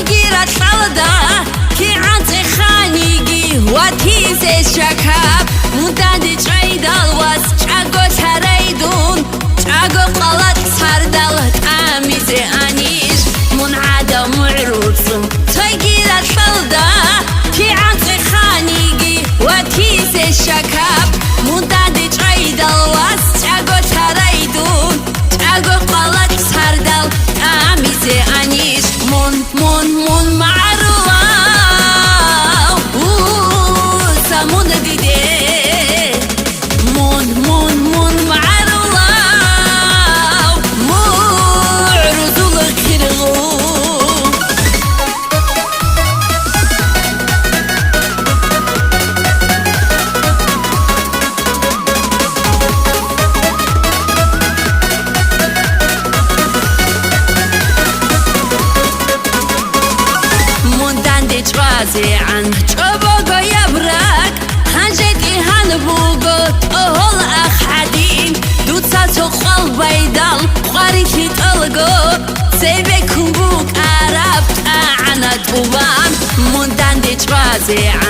تيجيرا تلدا كي عطي خانيجي واتيزي شكاب مدادي تريدال واس تشاقو تريدون تشاقو قلت سردال تاميزي انيش منعادة معروض تيجيرا تلدا كي عطي خانيجي واتيزي شكاب مدادي تريدال واس تشاقو تريدون تشاقو قلت سردال تاميزي انيش من معروض سامون ديدي من معروض معروض الخيرغو ترازي عن شبوغو يبرك هنجدي هنبوغو تقول أخ حدين دوتسا تقول بيدال قاريتي تلقو سيبكم بوك عرفت أعنى توبان مندان دي ترازي عن